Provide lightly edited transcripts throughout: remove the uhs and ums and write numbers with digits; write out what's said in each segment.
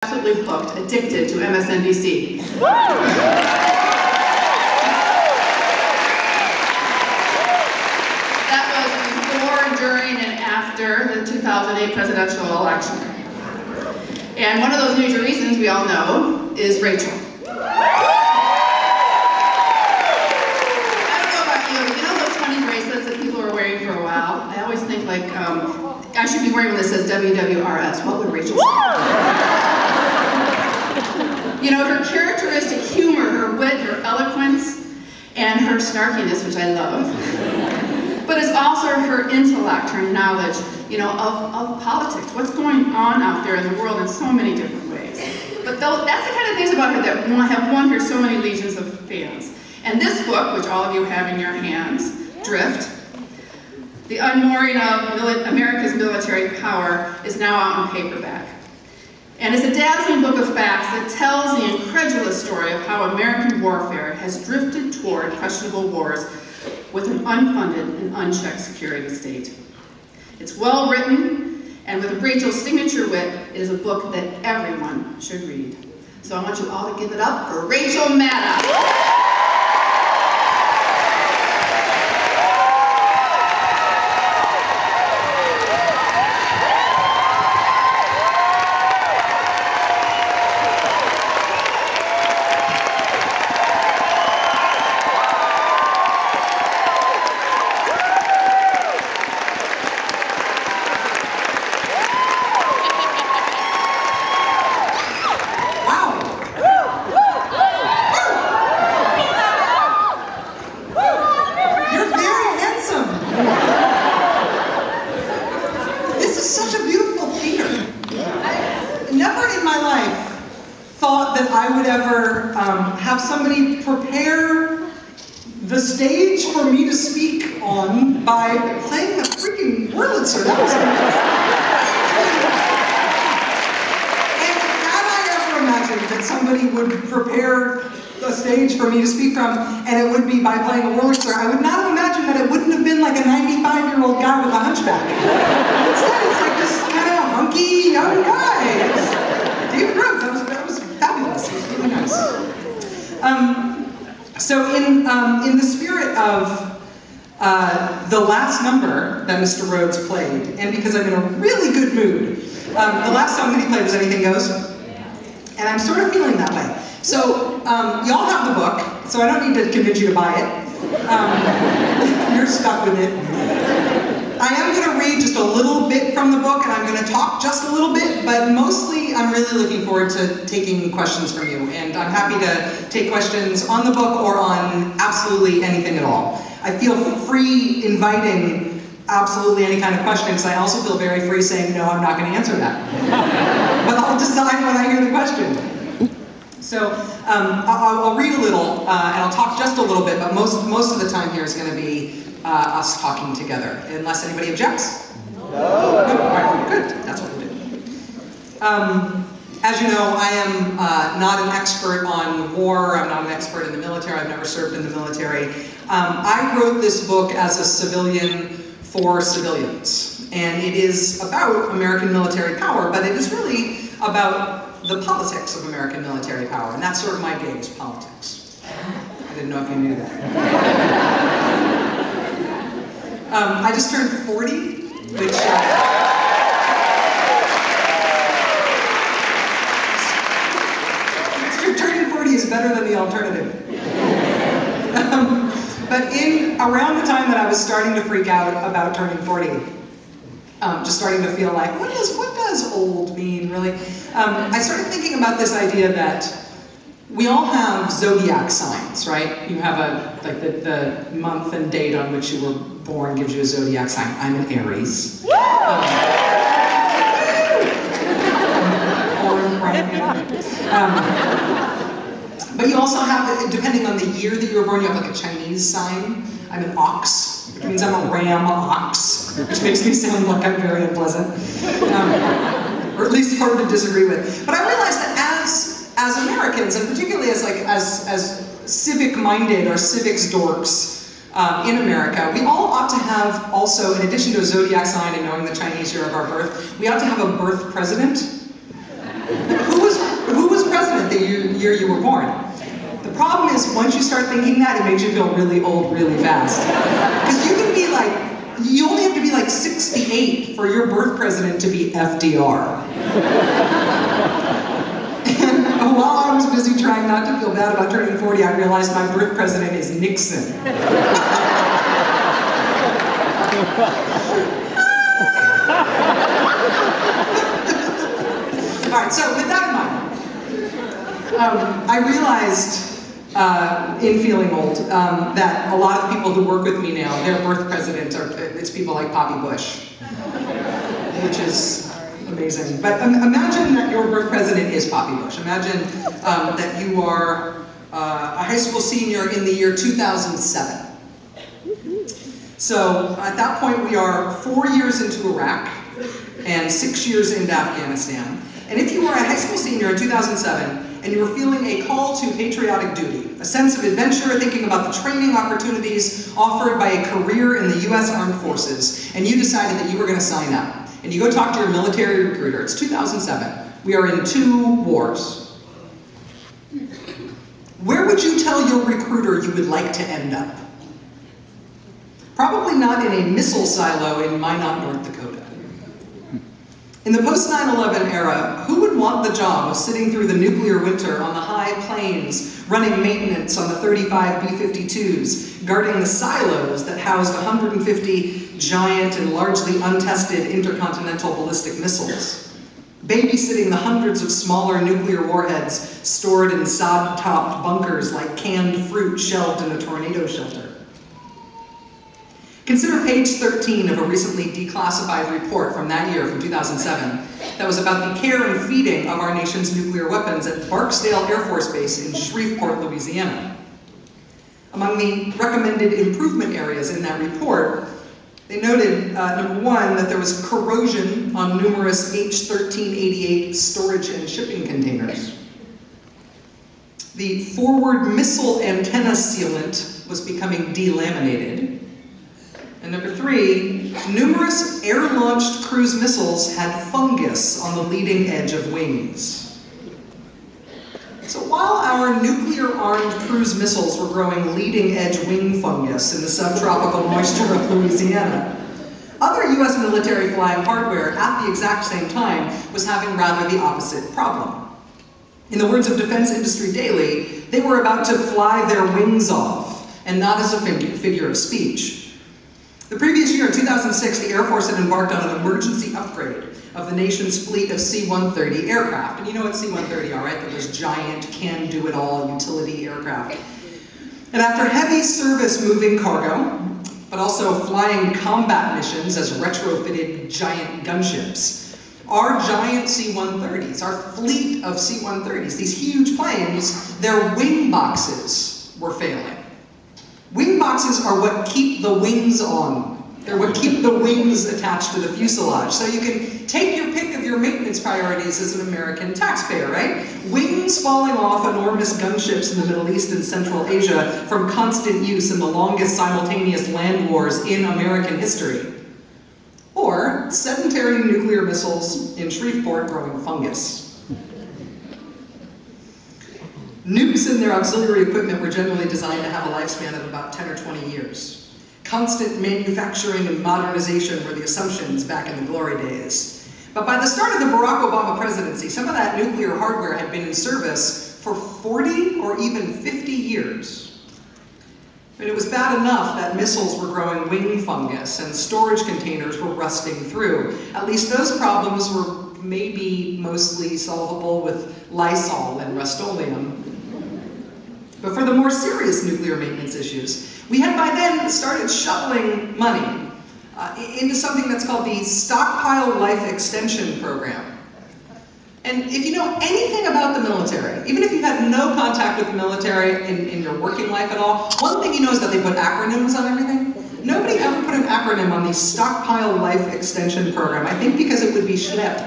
Absolutely hooked, addicted to MSNBC. That was before, during, and after the 2008 presidential election. And one of those major reasons we all know is Rachel. I don't know about you, but you know those funny bracelets that people are wearing for a while? I always think like, I should be wearing one that says WWRS. What would Rachel say? You know, her characteristic humor, her wit, her eloquence, and her snarkiness, which I love. But it's also her intellect, her knowledge, you know, of politics, what's going on out there in the world in so many different ways. But that's the kind of things about her that have won her so many legions of fans. And this book, which all of you have in your hands, Drift, The Unmooring of America's Military Power, is now out in paperback. And it's a dazzling book of facts that tells the incredulous story of how American warfare has drifted toward questionable wars with an unfunded and unchecked security state. It's well written, and with Rachel's signature wit, it is a book that everyone should read. So I want you all to give it up for Rachel Maddow. I would ever have somebody prepare the stage for me to speak on by playing a freaking Wurlitzer. That was And had I ever imagined that somebody would prepare a stage for me to speak from, and it would be by playing a Wurlitzer, I would not have imagined that it wouldn't have been like a 95-year-old guy with a hunchback. Instead, it's like this kind of hunky young guy. David Rhodes, that was fabulous. It was really nice. So in the spirit of the last number that Mr. Rhodes played, and because I'm in a really good mood, the last song that he played was Anything Goes, and I'm sort of feeling that way. So y'all have the book, so I don't need to convince you to buy it. You're stuck with it. I am going to read just a little bit from the book, and I'm going to talk just a little bit, but mostly I'm really looking forward to taking questions from you, and I'm happy to take questions on the book or on absolutely anything at all. I feel free inviting absolutely any kind of question, because I also feel very free saying, no, I'm not going to answer that. But I'll decide when I hear the question. So I'll read a little, and I'll talk just a little bit, but most of the time here is going to be us talking together, unless anybody objects? No. Good. All right, good. That's what we'll do. As you know, I am not an expert on war. I'm not an expert in the military. I've never served in the military. I wrote this book as a civilian for civilians, and it is about American military power, but it is really about the politics of American military power, and that's sort of my gig, is politics. I didn't know if you knew that. I just turned 40, which turning 40 is better than the alternative. But around the time that I was starting to freak out about turning 40, just starting to feel like, what does old mean, really? I started thinking about this idea that we all have zodiac signs, right? You have the month and date on which you were born gives you a zodiac sign. I'm an Aries. But you also have, depending on the year that you were born, you have like a Chinese sign. I'm an ox, which means I'm a ram ox, which makes me sound like I'm very unpleasant. Or at least hard to disagree with. But I realized that as Americans, and particularly as civic-minded or civics dorks in America, we all ought to have also, in addition to a zodiac sign and knowing the Chinese year of our birth, we ought to have a birth president. Who was year you were born. The problem is, once you start thinking that, it makes you feel really old really fast. Because you can be like, you only have to be like 68 for your birth president to be FDR. And while I was busy trying not to feel bad about turning 40, I realized my birth president is Nixon. All right, so with that in mind, I realized in feeling old that a lot of people who work with me now, their birth presidents it's people like Poppy Bush, which is amazing. But imagine that your birth president is Poppy Bush. Imagine that you are a high school senior in the year 2007. So at that point, we are 4 years into Iraq and 6 years into Afghanistan. And if you were a high school senior in 2007 and you were feeling a call to patriotic duty, a sense of adventure, thinking about the training opportunities offered by a career in the US Armed Forces, and you decided that you were going to sign up, and you go talk to your military recruiter, it's 2007, we are in 2 wars. Where would you tell your recruiter you would like to end up? Probably not in a missile silo in Minot, North Dakota. In the post-9/11 era, who would want the job of sitting through the nuclear winter on the high plains, running maintenance on the 35 B-52s, guarding the silos that housed 150 giant and largely untested intercontinental ballistic missiles, babysitting the hundreds of smaller nuclear warheads stored in sod-topped bunkers like canned fruit shelved in a tornado shelter? Consider page 13 of a recently declassified report from that year, from 2007, that was about the care and feeding of our nation's nuclear weapons at Barksdale Air Force Base in Shreveport, Louisiana. Among the recommended improvement areas in that report, they noted, number 1, that there was corrosion on numerous H-1388 storage and shipping containers. The forward missile antenna sealant was becoming delaminated. And number 3, numerous air-launched cruise missiles had fungus on the leading edge of wings. So while our nuclear-armed cruise missiles were growing leading-edge wing fungus in the subtropical moisture of Louisiana, other US military flying hardware at the exact same time was having rather the opposite problem. In the words of Defense Industry Daily, they were about to fly their wings off, and not as a figure of speech. The previous year, in 2006, the Air Force had embarked on an emergency upgrade of the nation's fleet of C-130 aircraft. And you know what C-130 are, right? They're those giant, can-do-it-all utility aircraft. And after heavy service moving cargo, but also flying combat missions as retrofitted giant gunships, our giant C-130s, our fleet of C-130s, these huge planes, their wing boxes were failing. Wing boxes are what keep the wings on. They're what keep the wings attached to the fuselage. So you can take your pick of your maintenance priorities as an American taxpayer, right? Wings falling off enormous gunships in the Middle East and Central Asia from constant use in the longest simultaneous land wars in American history. Or sedentary nuclear missiles in Shreveport growing fungus. Nukes and their auxiliary equipment were generally designed to have a lifespan of about 10 or 20 years. Constant manufacturing and modernization were the assumptions back in the glory days. But by the start of the Barack Obama presidency, some of that nuclear hardware had been in service for 40 or even 50 years. I mean, it was bad enough that missiles were growing wing fungus and storage containers were rusting through. At least those problems were maybe mostly solvable with Lysol and Rust-Oleum. But for the more serious nuclear maintenance issues, we had by then started shoveling money into something that's called the Stockpile Life Extension Program. And if you know anything about the military, even if you've had no contact with the military in your working life at all, one thing you know is that they put acronyms on everything. Nobody ever put an acronym on the Stockpile Life Extension Program, I think because it would be SHLEP.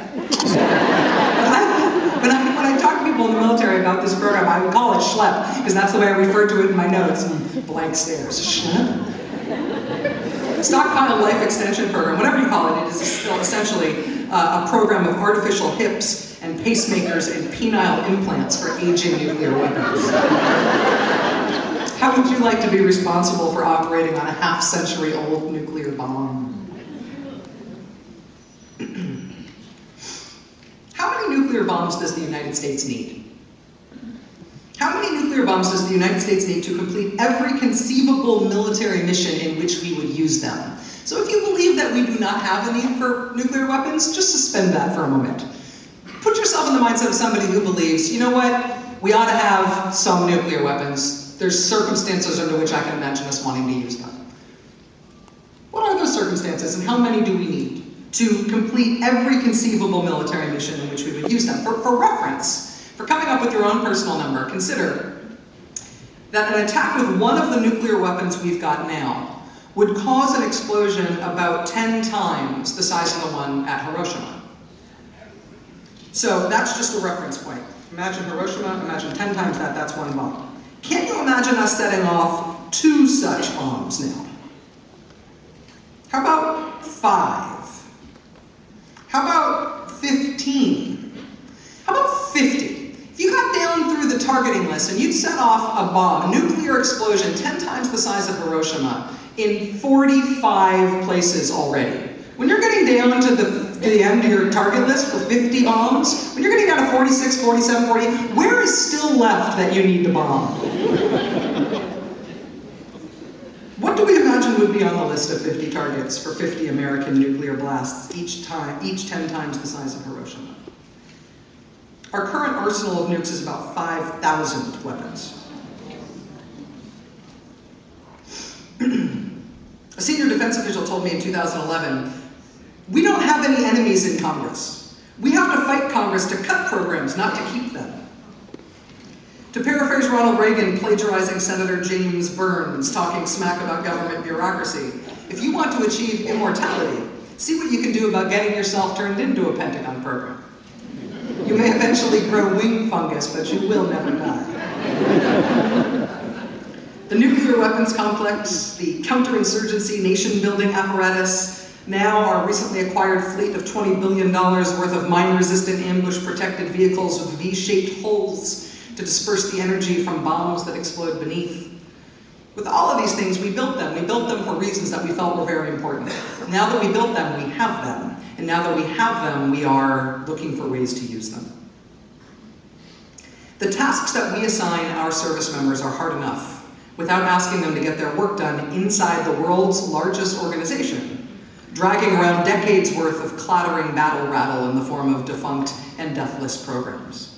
When I talk to people in the military about this program, I would call it SHLEP, because that's the way I refer to it in my notes. Blank stares. SHLEP? Stockpile Life Extension Program, whatever you call it, it is still essentially a program of artificial hips and pacemakers and penile implants for aging nuclear weapons. How would you like to be responsible for operating on a half-century-old nuclear bomb? How many nuclear bombs does the United States need? How many nuclear bombs does the United States need to complete every conceivable military mission in which we would use them? So if you believe that we do not have a need for nuclear weapons, just suspend that for a moment. Put yourself in the mindset of somebody who believes, you know what, we ought to have some nuclear weapons. There's circumstances under which I can imagine us wanting to use them. What are those circumstances and how many do we need to complete every conceivable military mission in which we would use them? For reference, for coming up with your own personal number, consider that an attack with one of the nuclear weapons we've got now would cause an explosion about 10 times the size of the one at Hiroshima. So that's just a reference point. Imagine Hiroshima, imagine 10 times that, that's one bomb. Can't you imagine us setting off 2 such bombs now? How about 5? How about 15? How about 50? If you got down through the targeting list and you'd set off a bomb, a nuclear explosion 10 times the size of Hiroshima in 45 places already. When you're getting down to the end of your target list with 50 bombs, when you're getting down to 46, 47, 40, where is still left that you need to bomb? What do we imagine would be on the list of 50 targets for 50 American nuclear blasts, each 10 times the size of Hiroshima? Our current arsenal of nukes is about 5,000 weapons. A senior defense official told me in 2011, we don't have any enemies in Congress. We have to fight Congress to cut programs, not to keep them. To paraphrase Ronald Reagan plagiarizing Senator James Burns talking smack about government bureaucracy, if you want to achieve immortality, see what you can do about getting yourself turned into a Pentagon program. You may eventually grow wing fungus, but you will never die. The nuclear weapons complex, the counterinsurgency nation-building apparatus, now our recently acquired fleet of $20 billion worth of mine-resistant ambush-protected vehicles with V-shaped holes to disperse the energy from bombs that explode beneath. With all of these things, we built them. We built them for reasons that we felt were very important. Now that we built them, we have them. And now that we have them, we are looking for ways to use them. The tasks that we assign our service members are hard enough without asking them to get their work done inside the world's largest organization, dragging around decades worth of clattering battle rattle in the form of defunct and deathless programs.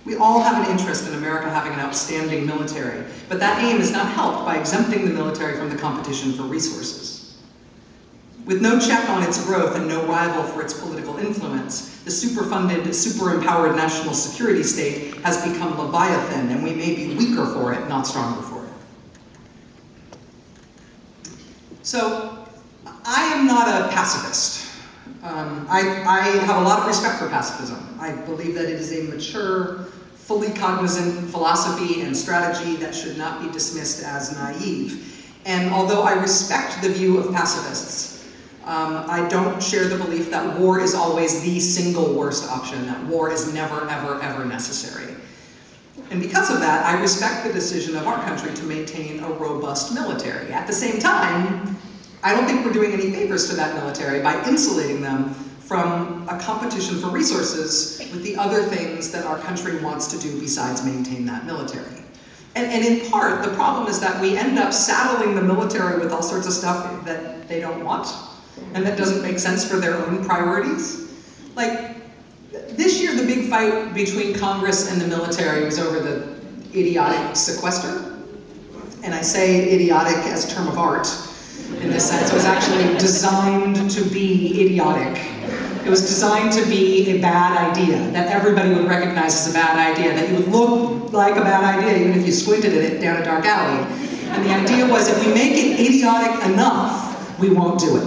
We all have an interest in America having an outstanding military, but that aim is not helped by exempting the military from the competition for resources. With no check on its growth and no rival for its political influence, the superfunded, super-empowered national security state has become Leviathan, and we may be weaker for it, not stronger for it. So, I am not a pacifist. I have a lot of respect for pacifism. I believe that it is a mature, fully cognizant philosophy and strategy that should not be dismissed as naive. And although I respect the view of pacifists, I don't share the belief that war is always the single worst option, that war is never, ever, ever necessary. And because of that, I respect the decision of our country to maintain a robust military. At the same time, I don't think we're doing any favors to that military by insulating them from a competition for resources with the other things that our country wants to do besides maintain that military. And in part, the problem is that we end up saddling the military with all sorts of stuff that they don't want, and that doesn't make sense for their own priorities. Like, this year the big fight between Congress and the military was over the idiotic sequester. And I say idiotic as a term of art in this sense. It was actually designed to be idiotic. It was designed to be a bad idea, that everybody would recognize as a bad idea, that you would look like a bad idea even if you squinted at it down a dark alley. And the idea was, if we make it idiotic enough, we won't do it.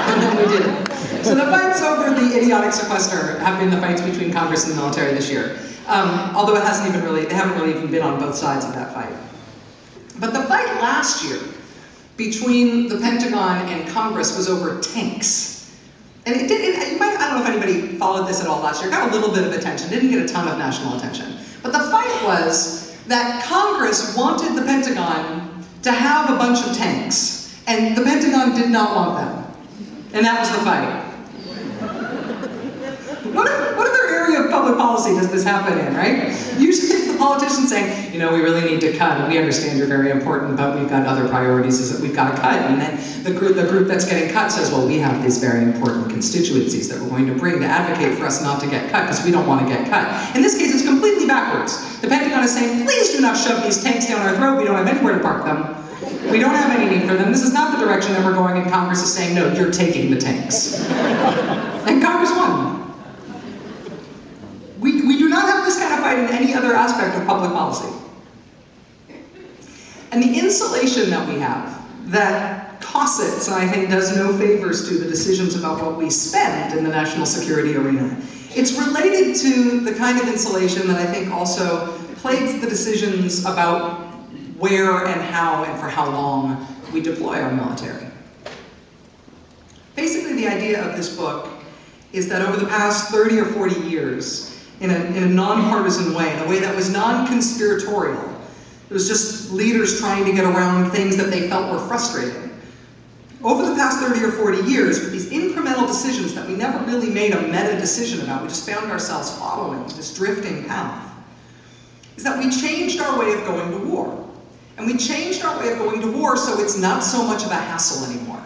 And then we did it. So the fights over the idiotic sequester have been the fights between Congress and the military this year. Although they haven't really even been on both sides of that fight. But the fight last year between the Pentagon and Congress was over tanks. And it did, I don't know if anybody followed this at all last year, got a little bit of attention, didn't get a ton of national attention. But the fight was that Congress wanted the Pentagon to have a bunch of tanks, and the Pentagon did not want them. And that was the fight. What other area of public policy does this happen in, right? Usually it's the politicians saying, you know, we really need to cut, and we understand you're very important, but we've got other priorities that we've got to cut. And then the group that's getting cut says, well, we have these very important constituencies that we're going to bring to advocate for us not to get cut, because we don't want to get cut. In this case, it's completely backwards. The Pentagon is saying, please do not shove these tanks down our throat. We don't have anywhere to park them. We don't have any need for them. This is not the direction that we're going, and Congress is saying, no, you're taking the tanks. And Congress won. We do not have this kind of fight in any other aspect of public policy. And the insulation that we have, that cosets, I think, does no favors to the decisions about what we spend in the national security arena. It's related to the kind of insulation that I think also plagues the decisions about where and how and for how long we deploy our military. Basically, the idea of this book is that over the past 30 or 40 years, in a nonpartisan way, in a way that was non-conspiratorial, it was just leaders trying to get around things that they felt were frustrating. Over the past 30 or 40 years, with these incremental decisions that we never really made a meta decision about, we just found ourselves following this drifting path, is that we changed our way of going to war. And we changed our way of going to war so it's not so much of a hassle anymore.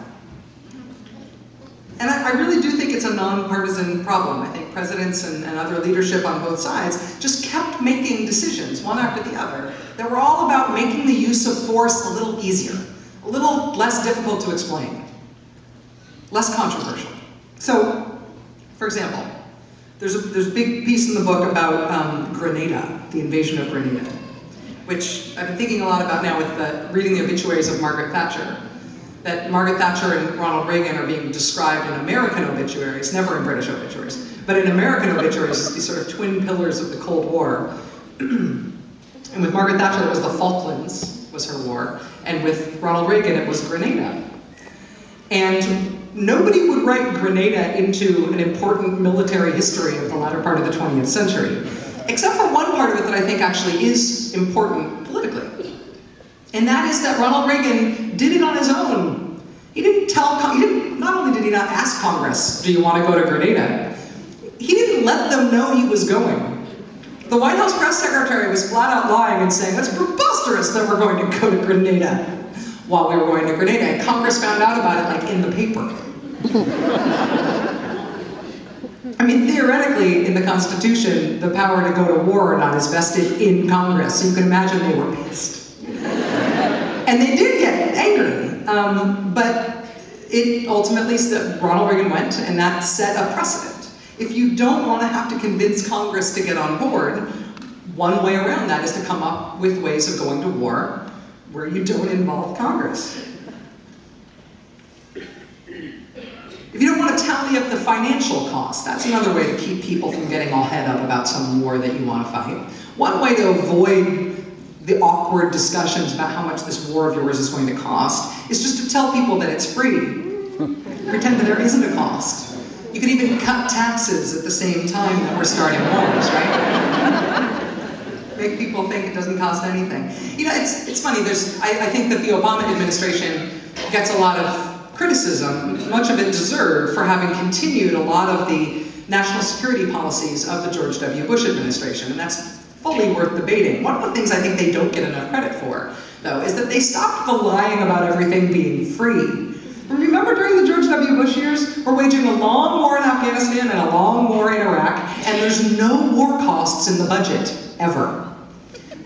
And I really do think it's a nonpartisan problem. I think presidents and other leadership on both sides just kept making decisions, one after the other, that were all about making the use of force a little easier, a little less difficult to explain, less controversial. So, for example, there's a big piece in the book about Grenada, the invasion of Grenada, which I've been thinking a lot about now with reading the obituaries of Margaret Thatcher. That Margaret Thatcher and Ronald Reagan are being described in American obituaries, never in British obituaries, but in American obituaries as these sort of twin pillars of the Cold War. And with Margaret Thatcher, it was the Falklands, was her war, and with Ronald Reagan, it was Grenada. And nobody would write Grenada into an important military history of the latter part of the 20th century, except for one part of it that I think actually is important politically. And that is that Ronald Reagan did it on his own. Not only did he not ask Congress, do you want to go to Grenada? He didn't let them know he was going. The White House press secretary was flat out lying and saying, that's preposterous that we're going to go to Grenada while we were going to Grenada. And Congress found out about it like in the paper. I mean, theoretically, in the Constitution, the power to go to war or not is vested in Congress. So you can imagine they were pissed. And they did get angry, but it ultimately, Ronald Reagan went, and that set a precedent. If you don't want to have to convince Congress to get on board, one way around that is to come up with ways of going to war where you don't involve Congress. If you don't want to tally up the financial cost, that's another way to keep people from getting all head up about some war that you want to fight. One way to avoid the awkward discussions about how much this war of yours is going to cost is just to tell people that it's free. Pretend that there isn't a cost. You could even cut taxes at the same time that we're starting wars, right? Make people think it doesn't cost anything. You know, it's funny, I think that the Obama administration gets a lot of criticism, much of it deserved, for having continued a lot of the national security policies of the George W. Bush administration, and that's fully worth debating. One of the things I think they don't get enough credit for, though, is that they stopped the lying about everything being free. Remember during the George W. Bush years, we're waging a long war in Afghanistan and a long war in Iraq, and there's no war costs in the budget, ever.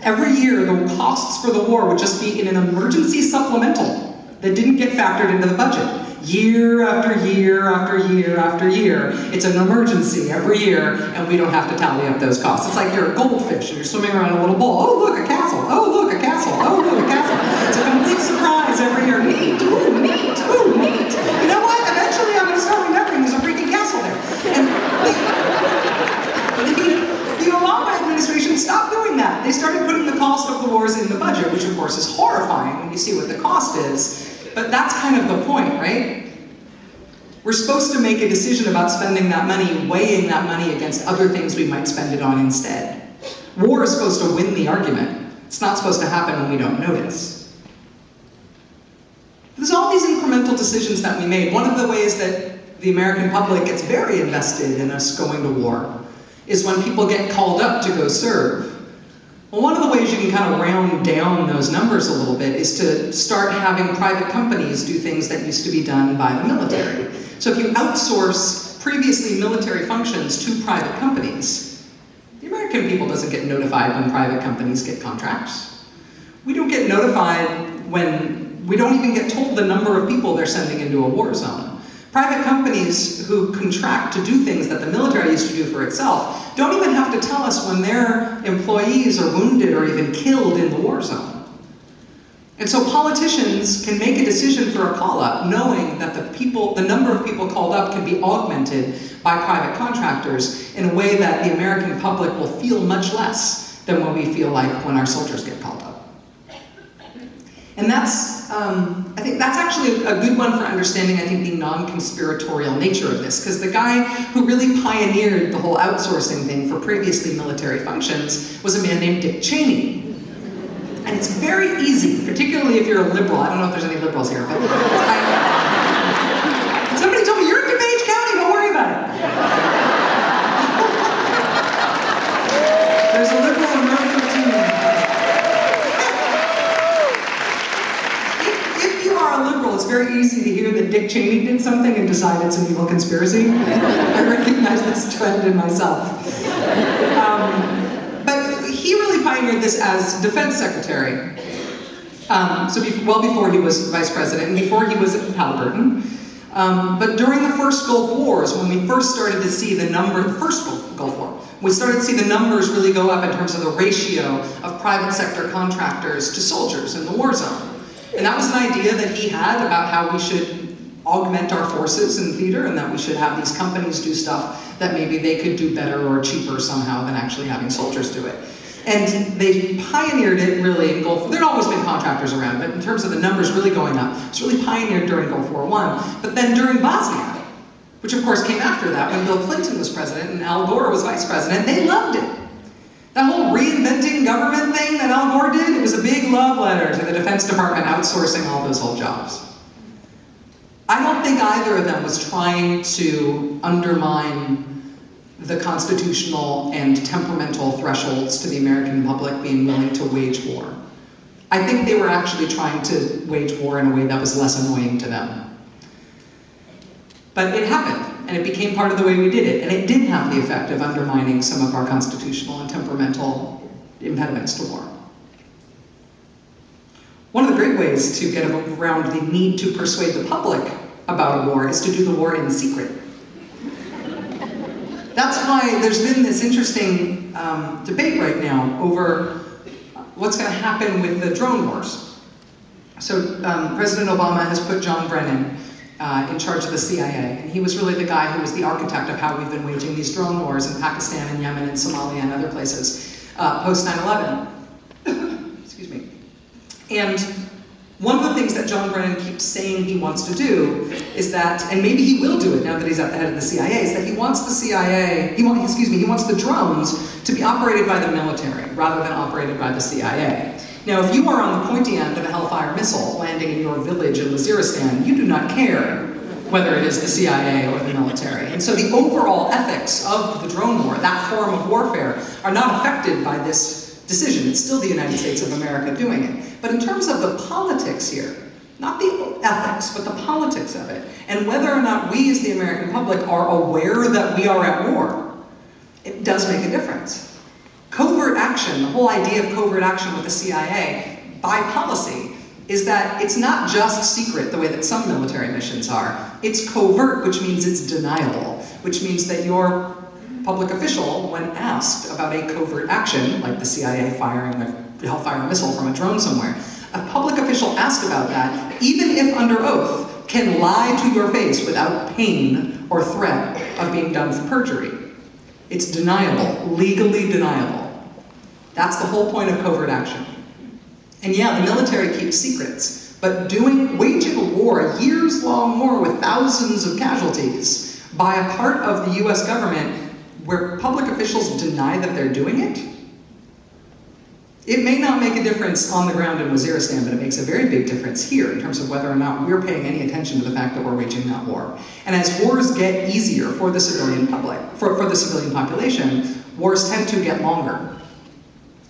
Every year, the costs for the war would just be in an emergency supplemental that didn't get factored into the budget. Year after year after year after year, it's an emergency every year, and we don't have to tally up those costs. It's like you're a goldfish and you're swimming around a little bowl. Oh, look, a castle. Oh, look, a castle. Oh, look, a castle. It's a complete surprise every year. Neat. Ooh, neat. Ooh, neat. You know what? Eventually, I'm going to start remembering there's a freaking castle there. And the Obama administration stopped doing that. They started putting the cost of the wars in the budget, which of course is horrifying when you see what the cost is. But that's kind of the point, right? We're supposed to make a decision about spending that money, weighing that money against other things we might spend it on instead. War is supposed to win the argument. It's not supposed to happen when we don't notice. There's all these incremental decisions that we made. One of the ways that the American public gets very invested in us going to war is when people get called up to go serve. Well, one of the ways you can kind of round down those numbers a little bit is to start having private companies do things that used to be done by the military. So if you outsource previously military functions to private companies, the American people doesn't get notified when private companies get contracts. We don't get notified when, we don't even get told the number of people they're sending into a war zone. Private companies who contract to do things that the military used to do for itself don't even have to tell us when their employees are wounded or even killed in the war zone. And so politicians can make a decision for a call-up knowing that the number of people called up can be augmented by private contractors in a way that the American public will feel much less than what we feel like when our soldiers get called up. And that's, I think that's actually a good one for understanding, I think, the non-conspiratorial nature of this, because the guy who really pioneered the whole outsourcing thing for previously military functions was a man named Dick Cheney. And it's very easy, particularly if you're a liberal. I don't know if there's any liberals here, but somebody told me, you're in DuPage County, don't worry about it. There's a liberal in row 13. If you are a liberal, it's very easy to hear that Dick Cheney did something and decide it's an evil conspiracy. I recognize this trend in myself. But he really pioneered this as defense secretary. Well before he was vice president and before he was at Halliburton. But during the first Gulf Wars, when we first started to see the first Gulf War, we started to see the numbers really go up in terms of the ratio of private sector contractors to soldiers in the war zone. And that was an idea that he had about how we should augment our forces in theater and that we should have these companies do stuff that maybe they could do better or cheaper somehow than actually having soldiers do it. And they pioneered it really in Gulf War. There'd always been contractors around, but in terms of the numbers really going up, it's really pioneered during Gulf War I. But then during Bosnia, which of course came after that, when Bill Clinton was president and Al Gore was vice president, they loved it. That whole reinventing government thing that Al Gore did, it was a big love letter to the Defense Department outsourcing all those whole jobs. I don't think either of them was trying to undermine the constitutional and temperamental thresholds to the American public being willing to wage war. I think they were actually trying to wage war in a way that was less annoying to them. But it happened, and it became part of the way we did it, and it did have the effect of undermining some of our constitutional and temperamental impediments to war. One of the great ways to get around the need to persuade the public about a war is to do the war in secret. That's why there's been this interesting debate right now over what's going to happen with the drone wars. So President Obama has put John Brennan in charge of the CIA, and he was really the guy who was the architect of how we've been waging these drone wars in Pakistan and Yemen and Somalia and other places post 9/11. Excuse me. And one of the things that John Brennan keeps saying he wants to do is that, and maybe he will do it now that he's at the head of the CIA, is that he wants the CIA, he wants the drones to be operated by the military rather than operated by the CIA. Now, if you are on the pointy end of a Hellfire missile landing in your village in Waziristan, you do not care whether it is the CIA or the military. And so the overall ethics of the drone war, that form of warfare, are not affected by this decision. It's still the United States of America doing it. But in terms of the politics here, not the ethics, but the politics of it, and whether or not we as the American public are aware that we are at war, it does make a difference. Covert action, the whole idea of covert action with the CIA, by policy, is that it's not just secret the way that some military missions are. It's covert, which means it's deniable, which means that your public official, when asked about a covert action, like the CIA firing a Hellfire missile from a drone somewhere, a public official asked about that, even if under oath, can lie to your face without pain or threat of being done for perjury. It's deniable, legally deniable. That's the whole point of covert action. And yeah, the military keeps secrets, But waging a war, a years-long war with thousands of casualties by a part of the US government where public officials deny that they're doing it, it may not make a difference on the ground in Waziristan, but it makes a very big difference here in terms of whether or not we're paying any attention to the fact that we're waging that war. And as wars get easier for the civilian public, for the civilian population, wars tend to get longer.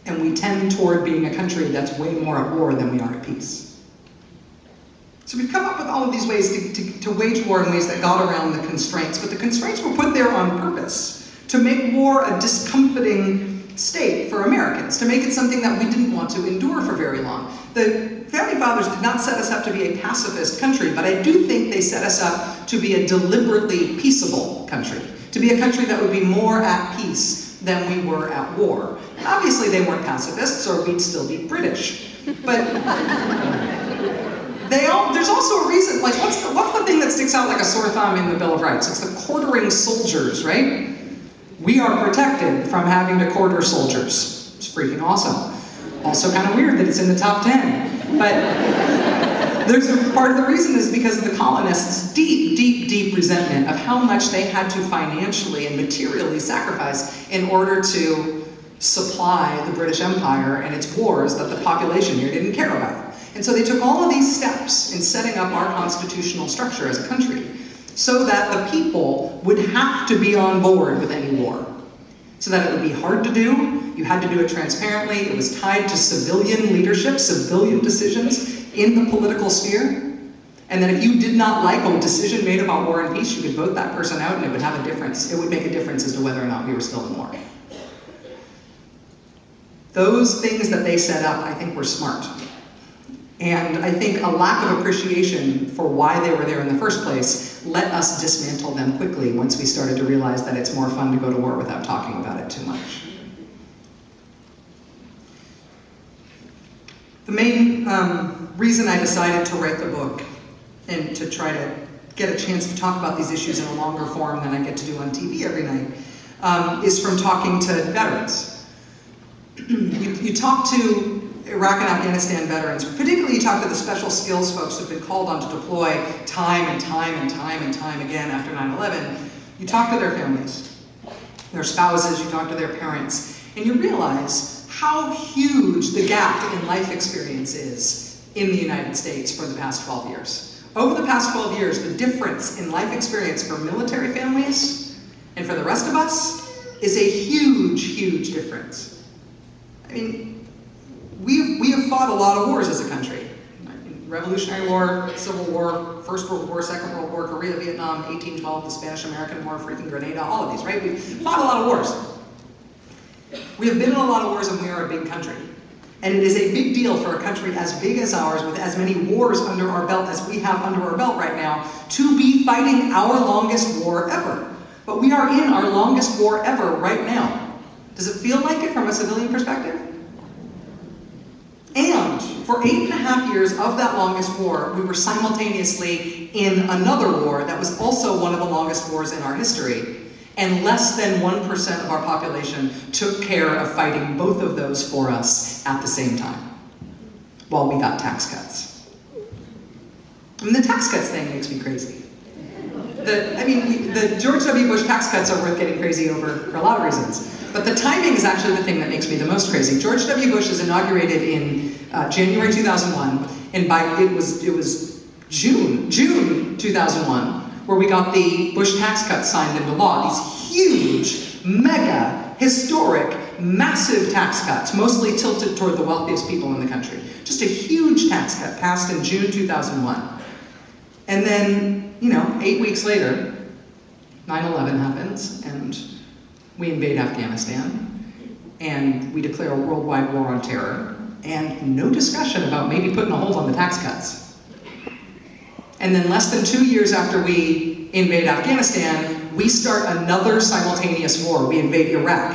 And we tend toward being a country that's way more at war than we are at peace. So we've come up with all of these ways to wage war in ways that got around the constraints, but the constraints were put there on purpose to make war a discomforting state for Americans, to make it something that we didn't want to endure for very long. The Founding Fathers did not set us up to be a pacifist country, but I do think they set us up to be a deliberately peaceable country, to be a country that would be more at peace than we were at war. And obviously they weren't pacifists, or we'd still be British. But there's also a reason, like what's the thing that sticks out like a sore thumb in the Bill of Rights? It's the quartering soldiers, right? We are protected from having to quarter soldiers. It's freaking awesome. Also kind of weird that it's in the top 10. But there's a part of the reason is because of the colonists' deep, deep, deep resentment of how much they had to financially and materially sacrifice in order to supply the British Empire and its wars that the population here didn't care about. And so they took all of these steps in setting up our constitutional structure as a country so that the people would have to be on board with any war. So that it would be hard to do, you had to do it transparently, it was tied to civilian leadership, civilian decisions in the political sphere, and that if you did not like a decision made about war and peace, you could vote that person out and it would have a difference. It would make a difference as to whether or not we were still in war. Those things that they set up, I think, were smart. And I think a lack of appreciation for why they were there in the first place let us dismantle them quickly once we started to realize that it's more fun to go to war without talking about it too much. The main reason I decided to write the book and to try to get a chance to talk about these issues in a longer form than I get to do on TV every night is from talking to veterans. You talk to Iraq and Afghanistan veterans, particularly you talk to the special skills folks who've been called on to deploy time and time and time and time again after 9/11. You talk to their families, their spouses, you talk to their parents, and you realize how huge the gap in life experience is in the United States for the past 12 years. Over the past 12 years, the difference in life experience for military families and for the rest of us is a huge, huge difference. I mean, we have fought a lot of wars as a country. Revolutionary War, Civil War, First World War, Second World War, Korea, Vietnam, 1812, the Spanish-American War, freaking Grenada, all of these, right? We've fought a lot of wars. We have been in a lot of wars and we are a big country. And it is a big deal for a country as big as ours, with as many wars under our belt as we have under our belt right now, to be fighting our longest war ever. But we are in our longest war ever right now. Does it feel like it from a civilian perspective? And for 8.5 years of that longest war, we were simultaneously in another war that was also one of the longest wars in our history. And less than 1% of our population took care of fighting both of those for us at the same time, while we got tax cuts. I mean, the tax cuts thing makes me crazy. The George W. Bush tax cuts are worth getting crazy over for a lot of reasons. But the timing is actually the thing that makes me the most crazy. George W. Bush is inaugurated in January 2001, and it was June 2001, where we got the Bush tax cuts signed into law. These huge, mega, historic, massive tax cuts, mostly tilted toward the wealthiest people in the country. Just a huge tax cut passed in June 2001. And then, 8 weeks later, 9/11 happens, and we invade Afghanistan, and we declare a worldwide war on terror, and no discussion about maybe putting a hold on the tax cuts. And then less than 2 years after we invade Afghanistan, we start another simultaneous war. We invade Iraq.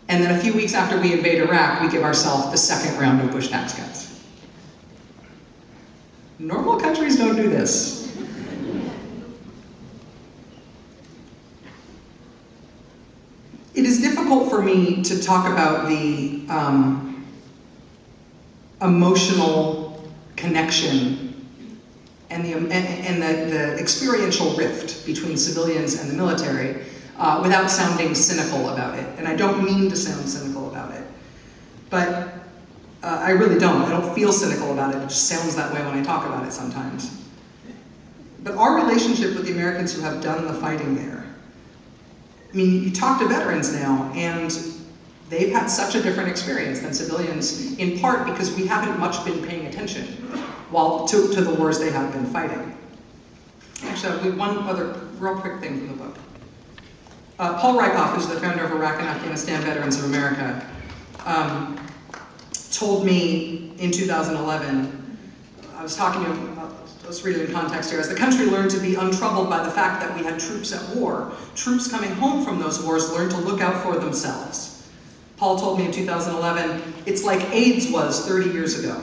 And then a few weeks after we invade Iraq, we give ourselves the second round of Bush tax cuts. Normal countries don't do this. It is difficult for me to talk about the emotional connection and the experiential rift between civilians and the military without sounding cynical about it. And I don't mean to sound cynical about it, but I really don't. I don't feel cynical about it. It just sounds that way when I talk about it sometimes. But our relationship with the Americans who have done the fighting there, I mean, you talk to veterans now, and they've had such a different experience than civilians, in part because we haven't much been paying attention to the wars they have been fighting. Actually, one other real quick thing from the book. Paul Rieckhoff, who's the founder of Iraq and Afghanistan Veterans of America, told me in 2011, I was talking to him, let's read it in context here, as the country learned to be untroubled by the fact that we had troops at war, troops coming home from those wars learned to look out for themselves. Paul told me in 2011, it's like AIDS was 30 years ago.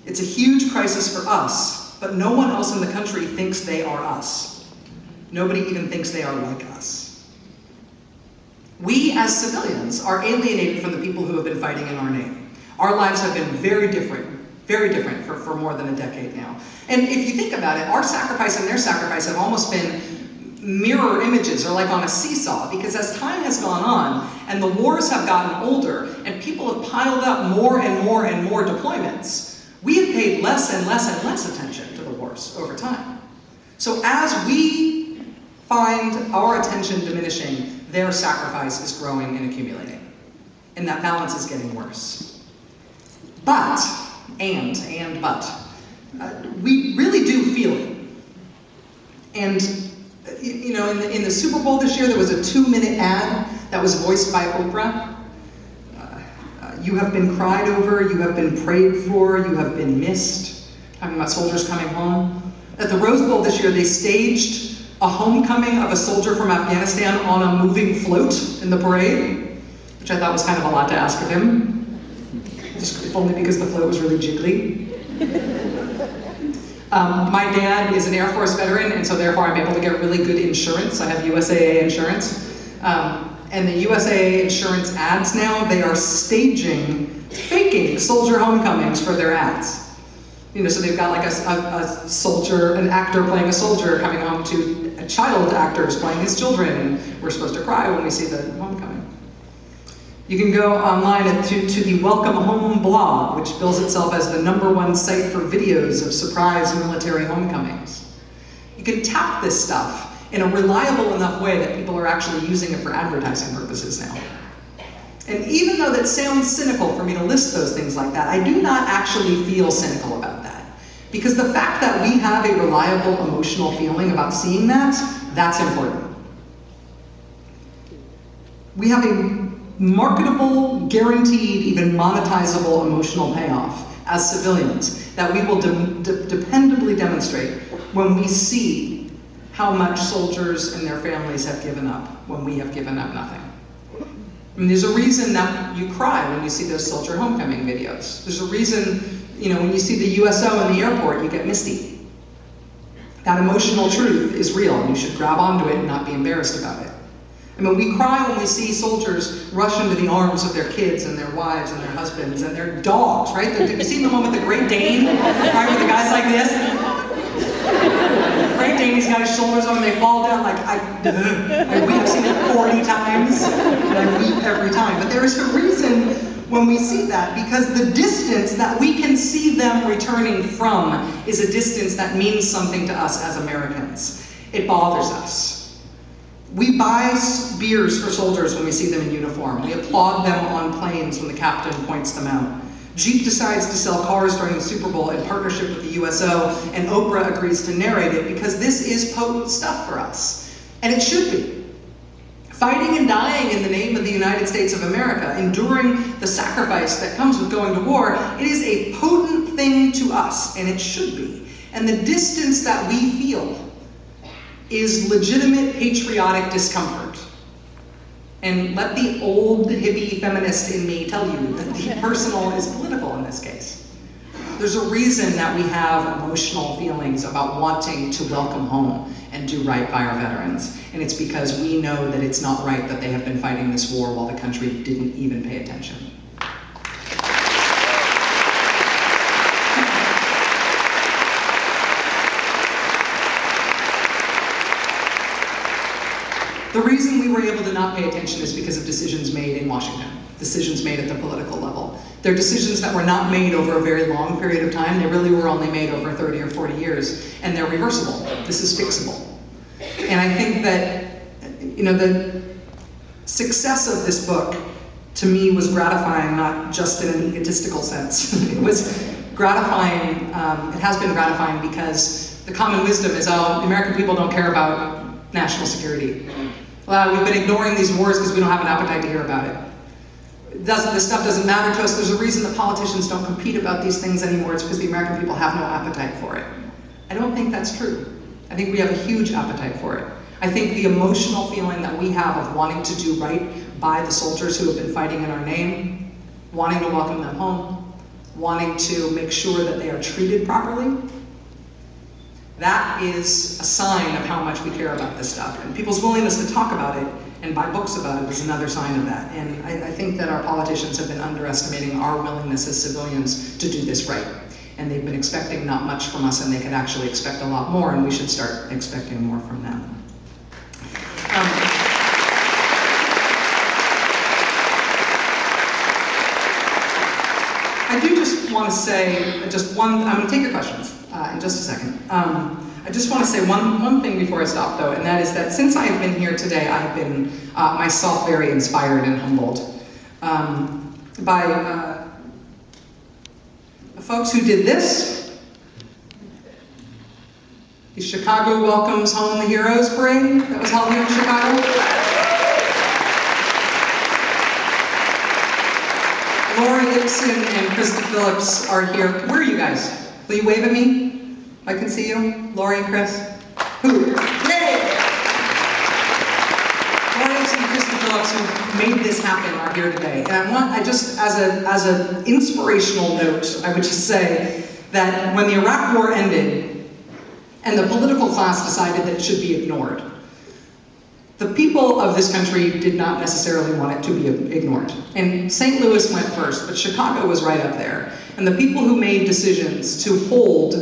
It's a huge crisis for us, but no one else in the country thinks they are us. Nobody even thinks they are like us. We, as civilians, are alienated from the people who have been fighting in our name. Our lives have been very different for more than a decade now. And if you think about it, our sacrifice and their sacrifice have almost been mirror images, or like on a seesaw, because as time has gone on and the wars have gotten older and people have piled up more and more and more deployments, we have paid less and less and less attention to the wars over time. So as we find our attention diminishing, their sacrifice is growing and accumulating. And that balance is getting worse. But, we really do feel it. And, you know, in the Super Bowl this year, there was a 2-minute ad that was voiced by Oprah. You have been cried over, you have been prayed for, you have been missed. Talking about soldiers coming home. At the Rose Bowl this year, they staged a homecoming of a soldier from Afghanistan on a moving float in the parade, which I thought was kind of a lot to ask of him. If only because the float was really jiggly. My dad is an Air Force veteran, and so therefore I'm able to get really good insurance. I have USAA insurance. And the USAA insurance ads now, they are faking soldier homecomings for their ads. You know, so they've got like a soldier, an actor playing a soldier coming home to child actors playing his children, and we're supposed to cry when we see the homecoming. You can go online to the Welcome Home blog, which bills itself as the #1 site for videos of surprise military homecomings. You can tap this stuff in a reliable enough way that people are actually using it for advertising purposes now. And even though that sounds cynical for me to list those things like that, I do not actually feel cynical about that. Because the fact that we have a reliable emotional feeling about seeing that, that's important. We have a marketable, guaranteed, even monetizable emotional payoff as civilians that we will dependably demonstrate when we see how much soldiers and their families have given up when we have given up nothing. I mean, there's a reason that you cry when you see those soldier homecoming videos. There's a reason, you know, when you see the USO in the airport, you get misty. That emotional truth is real, and you should grab onto it and not be embarrassed about it. I mean, we cry when we see soldiers rush into the arms of their kids and their wives and their husbands and their dogs, right? Have you seen the one with the Great Dane, right, where the guy's like this? Great Dane, he's got his shoulders on and they fall down like, I've seen it 40 times, and I weep every time. But there is a reason when we see that, because the distance that we can see them returning from is a distance that means something to us as Americans. It bothers us. We buy beers for soldiers when we see them in uniform. We applaud them on planes when the captain points them out. Jeep decides to sell cars during the Super Bowl in partnership with the USO, and Oprah agrees to narrate it because this is potent stuff for us. And it should be. Fighting and dying in the name of the United States of America, enduring the sacrifice that comes with going to war, it is a potent thing to us, and it should be. And the distance that we feel is legitimate patriotic discomfort. And let the old hippie feminist in me tell you that the personal is political in this case. There's a reason that we have emotional feelings about wanting to welcome home and do right by our veterans. And it's because we know that it's not right that they have been fighting this war while the country didn't even pay attention. The reason we were able to not pay attention is because of decisions made in Washington, decisions made at the political level. They're decisions that were not made over a very long period of time. They really were only made over 30 or 40 years, and they're reversible. This is fixable. And I think that, you know, the success of this book, to me, was gratifying, not just in an egotistical sense. It was gratifying, it has been gratifying because the common wisdom is, oh, the American people don't care about national security. Well, we've been ignoring these wars because we don't have an appetite to hear about it. This stuff doesn't matter to us. There's a reason that politicians don't compete about these things anymore. It's because the American people have no appetite for it. I don't think that's true. I think we have a huge appetite for it. I think the emotional feeling that we have of wanting to do right by the soldiers who have been fighting in our name, wanting to welcome them home, wanting to make sure that they are treated properly, that is a sign of how much we care about this stuff. And people's willingness to talk about it and buy books about it is another sign of that. And I think that our politicians have been underestimating our willingness as civilians to do this right. And they've been expecting not much from us, and they could actually expect a lot more, and we should start expecting more from them. I do just want to say, I'm going to take your questions in just a second. I just want to say one thing before I stop, though, and that is that since I have been here today, I have been myself very inspired and humbled by the folks who did this. The Chicago Welcomes Home the Heroes Parade that was held here in Chicago. Lori Ibsen and Krista Phillips are here. Where are you guys? Will you wave at me? I can see you. Lori and Chris. Who? Yay! Lori Ibsen and Krista Phillips, who made this happen, are here today. And I just, as an inspirational note, I would just say that when the Iraq War ended and the political class decided that it should be ignored, the people of this country did not necessarily want it to be ignored. And St. Louis went first, but Chicago was right up there. And the people who made decisions to hold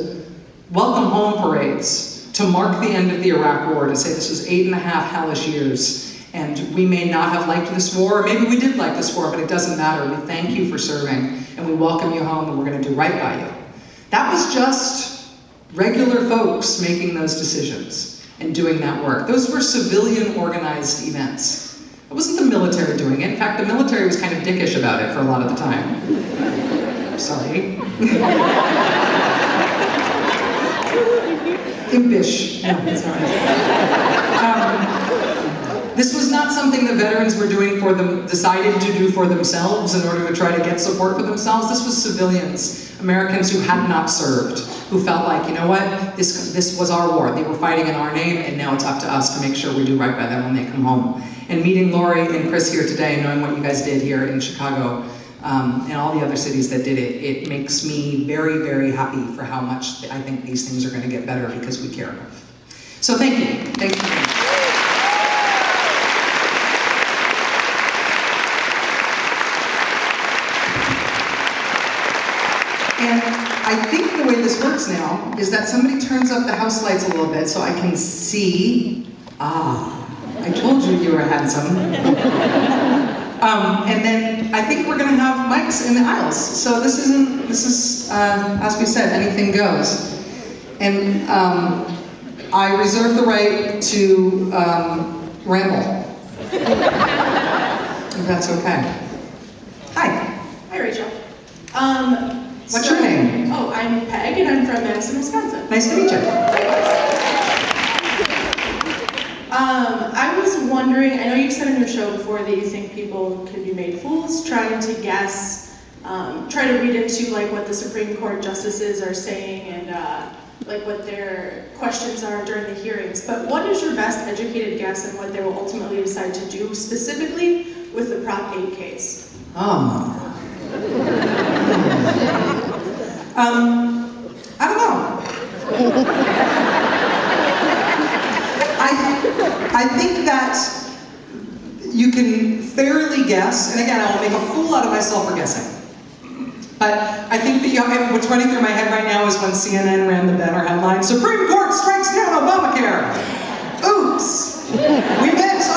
welcome home parades to mark the end of the Iraq War, to say this was 8.5 hellish years, and we may not have liked this war, or maybe we did like this war, but it doesn't matter. We thank you for serving, and we welcome you home, and we're going to do right by you. That was just regular folks making those decisions and doing that work. Those were civilian organized events. It wasn't the military doing it. In fact, the military was kind of dickish about it for a lot of the time. Sorry. Impish. No, sorry. This was not something the veterans were doing for them, decided to do for themselves in order to try to get support for themselves. This was civilians, Americans who had not served, who felt like, you know what, this was our war. They were fighting in our name, and now it's up to us to make sure we do right by them when they come home. And meeting Lori and Chris here today, and knowing what you guys did here in Chicago, and all the other cities that did it, it makes me very, very happy for how much I think these things are going to get better because we care enough. So thank you. Thank you. And I think the way this works now is that somebody turns up the house lights a little bit so I can see. I told you you were handsome. And then I think we're going to have mics in the aisles. So this is, as we said, anything goes. And I reserve the right to ramble, if that's okay. Hi. Hi, Rachel. What's your name? Oh, I'm Peg, and I'm from Madison, Wisconsin. Nice to meet you. I was wondering, I know you've said in your show before that you think people could be made fools trying to guess, try to read into like what the Supreme Court justices are saying and like what their questions are during the hearings. But what is your best educated guess on what they will ultimately decide to do, specifically with the Prop 8 case? I don't know. I think that you can fairly guess, and again, I will make a fool out of myself for guessing. But I think that what's running through my head right now is when CNN ran the banner headline, Supreme Court strikes down Obamacare. Oops, we missed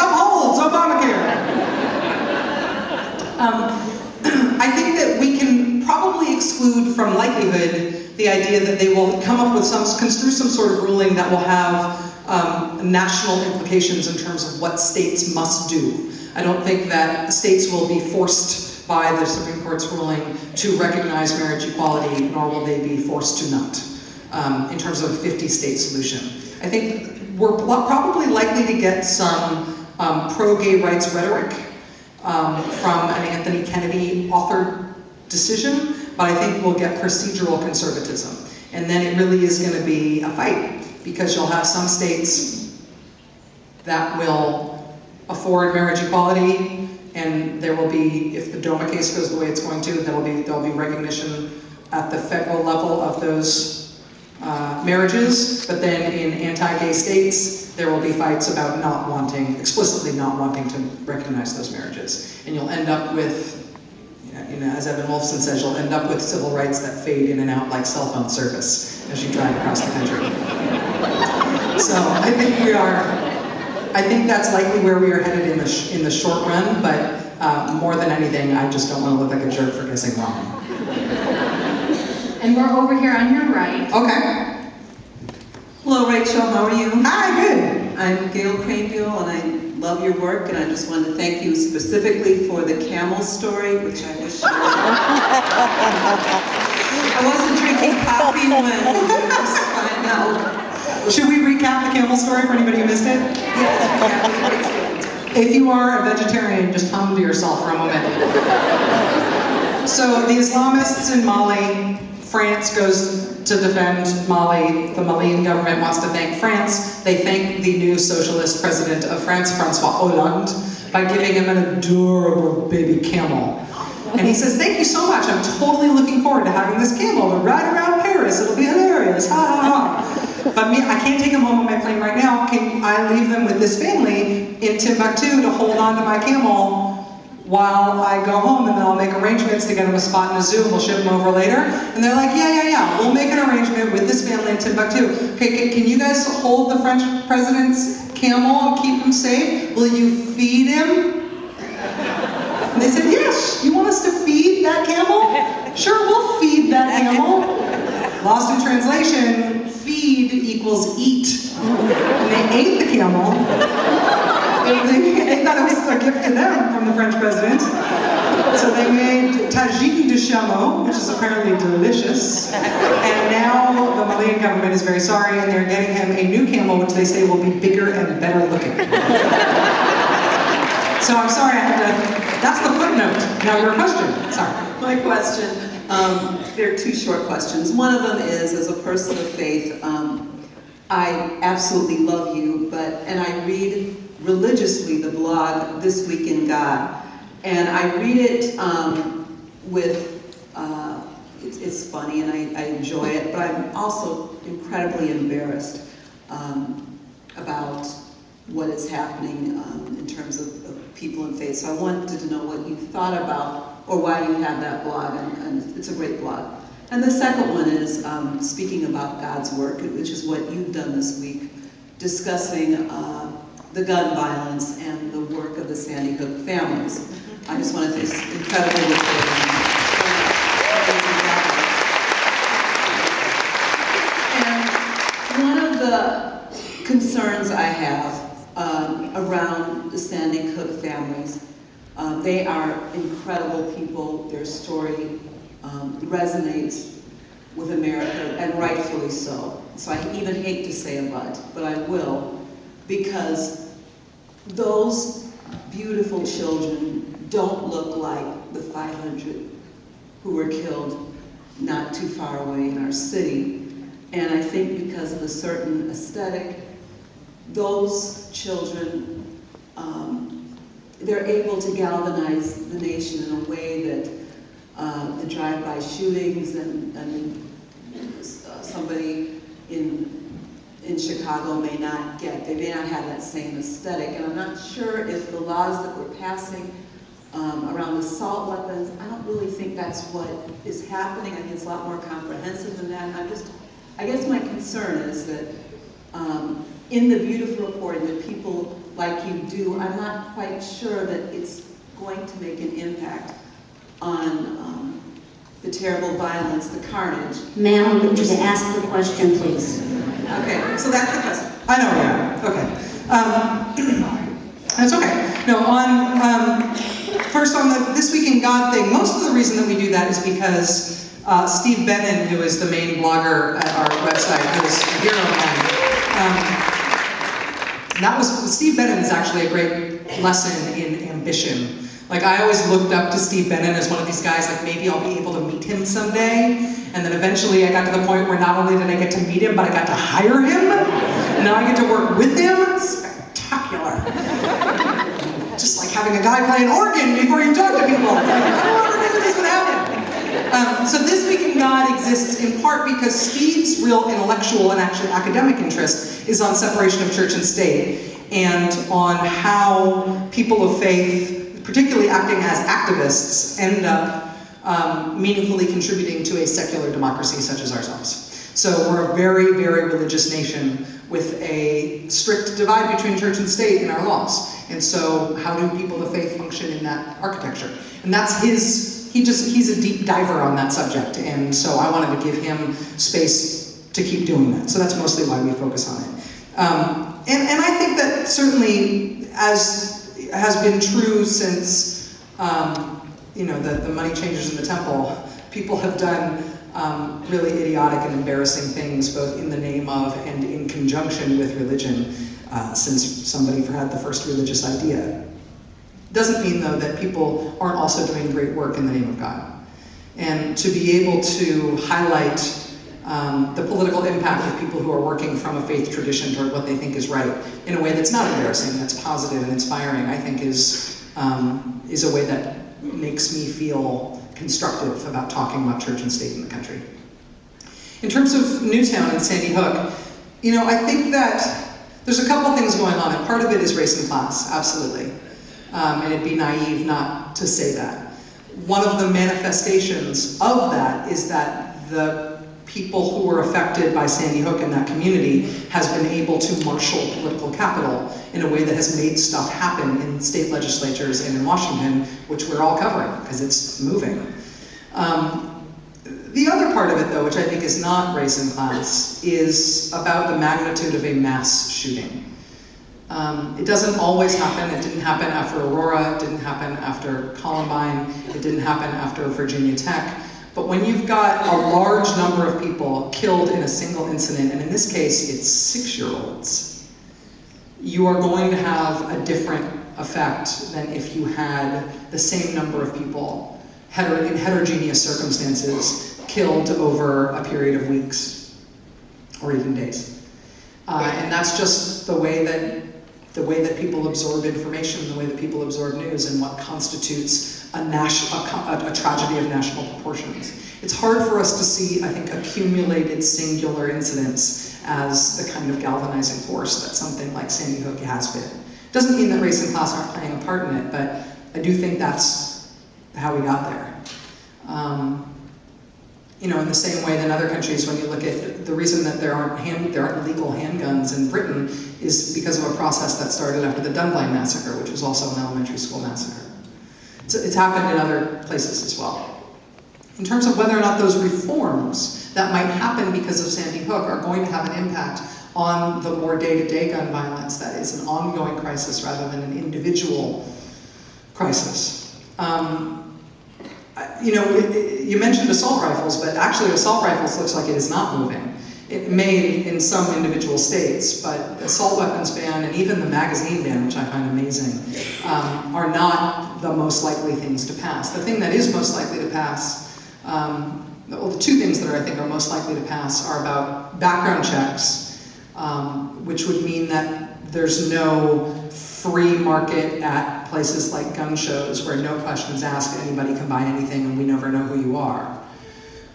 from likelihood, the idea that they will come up with construe some sort of ruling that will have national implications in terms of what states must do. I don't think that states will be forced by the Supreme Court's ruling to recognize marriage equality, nor will they be forced to not, in terms of a 50-state solution. I think we're probably likely to get some pro-gay rights rhetoric from an Anthony Kennedy authored decision, but I think we'll get procedural conservatism. And then it really is going to be a fight, because you'll have some states that will afford marriage equality, and there will be, if the DOMA case goes the way it's going to, there'll be recognition at the federal level of those marriages, but then in anti-gay states, there will be fights about explicitly not wanting to recognize those marriages. And you'll end up with, as Evan Wolfson says, you'll end up with civil rights that fade in and out like cell phone service as you drive across the country. So I think that's likely where we are headed in the short run, but more than anything, I just don't want to look like a jerk for guessing wrong. And we're over here on your right. Okay. Hello, Rachel. How are you? Hi, good. I'm Gail Craneville, and I love your work, and I just wanted to thank you specifically for the camel story, which I wish I wasn't drinking coffee when I know. Should we recap the camel story for anybody who missed it? Yes, If you are a vegetarian, just hum to yourself for a moment. So the Islamists in Mali, France goes to defend Mali. The Malian government wants to thank France. They thank the new socialist president of France, Francois Hollande, by giving him an adorable baby camel. And he says, thank you so much. I'm totally looking forward to having this camel to ride around Paris. It'll be hilarious. Ha ha ha. But I can't take him home on my plane right now. Can I leave them with this family in Timbuktu to hold on to my camel while I go home, and then I'll make arrangements to get him a spot in a zoo, and we'll ship him over later? And they're like, yeah, we'll make an arrangement with this family in Timbuktu. Okay, can you guys hold the French president's camel and keep him safe? Will you feed him? And they said, yes, you want us to feed that camel? Sure, we'll feed that camel. Lost in translation, feed equals eat. And they ate the camel. They thought it was a gift to them from the French president. So they made tagine de chameau, which is apparently delicious. And now the Malian government is very sorry, and they're getting him a new camel, which they say will be bigger and better looking. So I'm sorry, that's the footnote. Now your question, sorry. My question, there are two short questions. One of them is, as a person of faith, I absolutely love you, and I read religiously the blog This Week in God, and I read it it's funny and I enjoy it, but I'm also incredibly embarrassed about what is happening in terms of people in faith. So I wanted to know what you thought about, or why you have that blog, and it's a great blog. And the second one is speaking about God's work, which is what you've done this week, discussing the gun violence and the work of the Sandy Hook families. I just want to say incredibly and one of the concerns I have around the Sandy Hook families, they are incredible people. Their story resonates with America, and rightfully so. So I even hate to say a but I will, because those beautiful children don't look like the 500 who were killed not too far away in our city. And I think because of a certain aesthetic, those children, they're able to galvanize the nation in a way that the drive-by shootings and somebody in Chicago may not get. They may not have that same aesthetic, and I'm not sure if the laws that we're passing around assault weapons, I don't really think that's what is happening. I think it's a lot more comprehensive than that. I guess my concern is that in the beautiful reporting that people like you do, I'm not quite sure that it's going to make an impact on the terrible violence, the carnage. Ma'am, we need you to ask the question, please. Okay, so that's the question. I know, yeah, okay. That's okay. No, first on the This Week in God thing, most of the reason that we do that is because Steve Bannon, who is the main blogger at our website, is a hero of mine. Steve Bannon is actually a great lesson in ambition. Like, I always looked up to Steve Bannon as one of these guys, like maybe I'll be able to meet him someday. And then eventually I got to the point where not only did I get to meet him, but I got to hire him. And now I get to work with him. Spectacular. Just like having a guy play an organ before you talk to people. Like, I don't ever knew this would happen. So This Week in God exists in part because Steve's real intellectual and actually academic interest is on separation of church and state and on how people of faith, particularly acting as activists, end up meaningfully contributing to a secular democracy such as ourselves. So we're a very, very religious nation with a strict divide between church and state in our laws. And so how do people of faith function in that architecture? And that's he's a deep diver on that subject. And so I wanted to give him space to keep doing that. So that's mostly why we focus on it. And I think that certainly, as has been true since the money changers in the temple, people have done really idiotic and embarrassing things both in the name of and in conjunction with religion since somebody had the first religious idea. Doesn't mean though that people aren't also doing great work in the name of God. And to be able to highlight the political impact of people who are working from a faith tradition toward what they think is right in a way that's not embarrassing, that's positive and inspiring, I think is a way that makes me feel constructive about talking about church and state in the country. In terms of Newtown and Sandy Hook, I think that there's a couple things going on, and part of it is race and class, absolutely. And it'd be naive not to say that. One of the manifestations of that is that the people who were affected by Sandy Hook in that community has been able to marshal political capital in a way that has made stuff happen in state legislatures and in Washington, which we're all covering because it's moving. The other part of it, though, which I think is not race and class, is about the magnitude of a mass shooting. It doesn't always happen. It didn't happen after Aurora. It didn't happen after Columbine. It didn't happen after Virginia Tech. But when you've got a large number of people killed in a single incident, and in this case it's 6-year-olds, you are going to have a different effect than if you had the same number of people in heterogeneous circumstances killed over a period of weeks or even days. And that's just the way that people absorb information, the way that people absorb news, and what constitutes a tragedy of national proportions. It's hard for us to see, I think, accumulated singular incidents as the kind of galvanizing force that something like Sandy Hook has been. Doesn't mean that race and class aren't playing a part in it, but I do think that's how we got there. In the same way that in other countries, when you look at the reason that there aren't legal handguns in Britain is because of a process that started after the Dunblane massacre, which was also an elementary school massacre. It's happened in other places as well. In terms of whether or not those reforms that might happen because of Sandy Hook are going to have an impact on the more day-to-day gun violence that is an ongoing crisis rather than an individual crisis. You mentioned assault rifles, but actually assault rifles looks like it is not moving. It may in some individual states, but assault weapons ban and even the magazine ban, which I find amazing, are not the most likely things to pass. The thing that is most likely to pass, the two things that I think are most likely to pass are about background checks, which would mean that there's no free market at places like gun shows where no questions asked, anybody can buy anything and we never know who you are.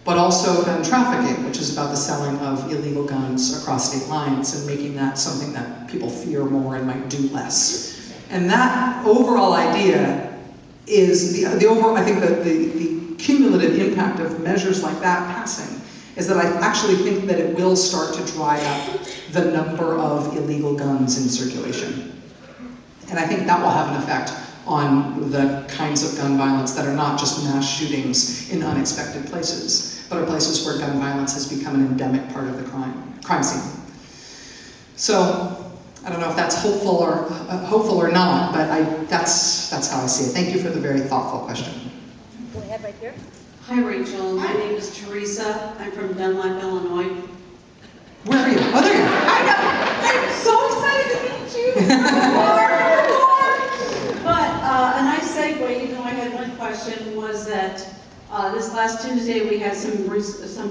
But also gun trafficking, which is about the selling of illegal guns across state lines and making that something that people fear more and might do less. And that overall idea is I think that the cumulative impact of measures like that passing is that I actually think that it will start to dry up the number of illegal guns in circulation. And I think that will have an effect on the kinds of gun violence that are not just mass shootings in unexpected places, but are places where gun violence has become an endemic part of the crime scene. So, I don't know if that's hopeful or not, but that's how I see it. Thank you for the very thoughtful question. Go ahead right there. Hi, Rachel. My name is Teresa. I'm from Dunlap, Illinois. Where are you? Oh, there you are. I know. I'm so excited to meet you. But a nice segue, even though I had one question, was that this last Tuesday we had some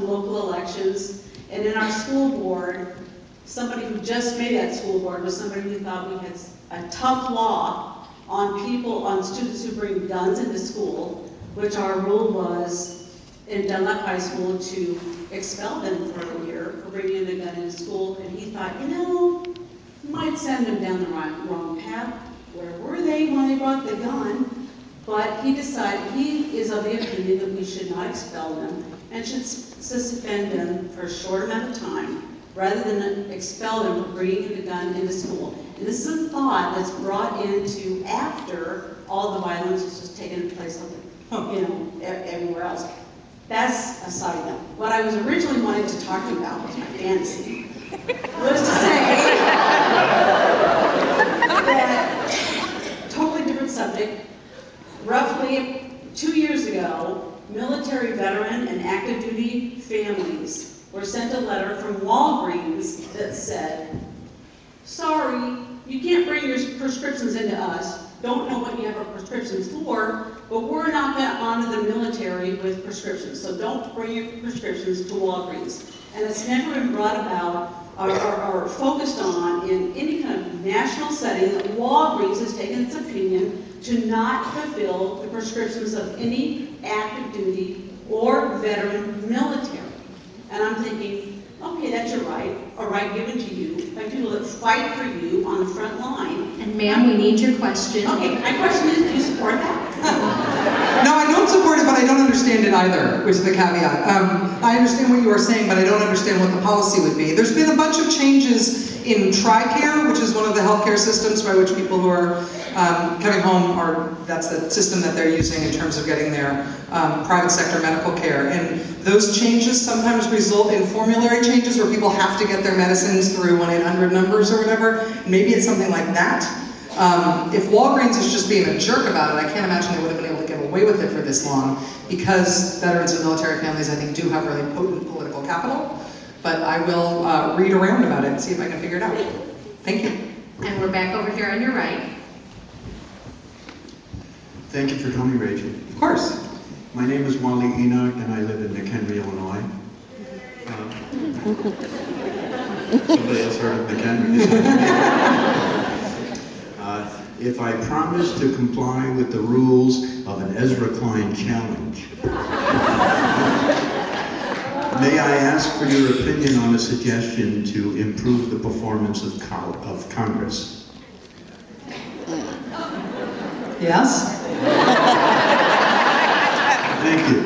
local elections, and in our school board, somebody who just made that school board was somebody who thought we had a tough law on students who bring guns into school, which our rule was in Dunlap High School to expel them for a year for bringing in a gun into school. And he thought, might send them down the wrong path. Where were they when they brought the gun? But he decided, he is of the opinion that we should not expel them and should suspend them for a short amount of time rather than expel them for bringing the gun into school. And this is a thought that's brought into after all the violence has just taken place, everywhere else. That's a side note. What I was originally wanting to talk to you about was my fantasy. Was to say that, totally different subject, roughly 2 years ago, military veteran and active duty families were sent a letter from Walgreens that said, sorry, you can't bring your prescriptions into us. Don't know what you have our prescriptions for, but we're not going to honor the military with prescriptions. So don't bring your prescriptions to Walgreens. And it's never been brought about or focused on in any kind of national setting that Walgreens has taken its opinion to not fulfill the prescriptions of any active duty or veteran military. And I'm thinking, okay, that's your right, a right given to you by people that fight for you on the front line. And ma'am, we need your question. Okay, my question is, do you support that? No, I don't support it, but I don't understand it either, which is the caveat. I understand what you are saying, but I don't understand what the policy would be. There's been a bunch of changes in TRICARE, which is one of the healthcare systems by which people who are coming home that's the system that they're using in terms of getting their private sector medical care. And those changes sometimes result in formulary changes where people have to get their medicines through 1-800 numbers or whatever. Maybe it's something like that. If Walgreens is just being a jerk about it, I can't imagine they would have been able to get away with it for this long, because veterans and military families, I think, do have really potent political capital. But I will read around about it and see if I can figure it out. Thank you. And we're back over here on your right. Thank you for coming, Rachel. Of course. My name is Wally Enoch, and I live in McHenry, Illinois. Somebody else heard of McHenry? If I promise to comply with the rules of an Ezra Klein challenge, may I ask for your opinion on a suggestion to improve the performance of Congress? Yes? Thank you.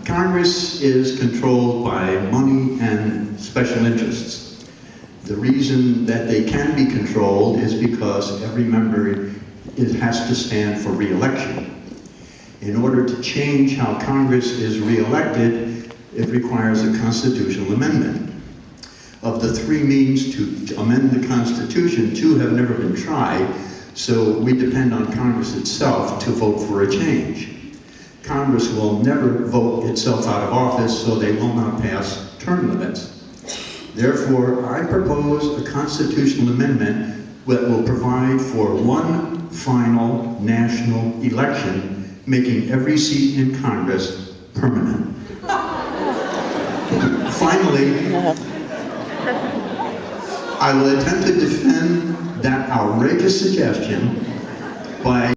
Congress is controlled by money and special interests. The reason that they can be controlled is because every member has to stand for re-election. In order to change how Congress is re-elected, it requires a constitutional amendment. Of the 3 means to amend the Constitution, 2 have never been tried, so we depend on Congress itself to vote for a change. Congress will never vote itself out of office, so they will not pass term limits. Therefore, I propose a constitutional amendment that will provide for one final national election, making every seat in Congress permanent. Finally, I will attempt to defend that outrageous suggestion by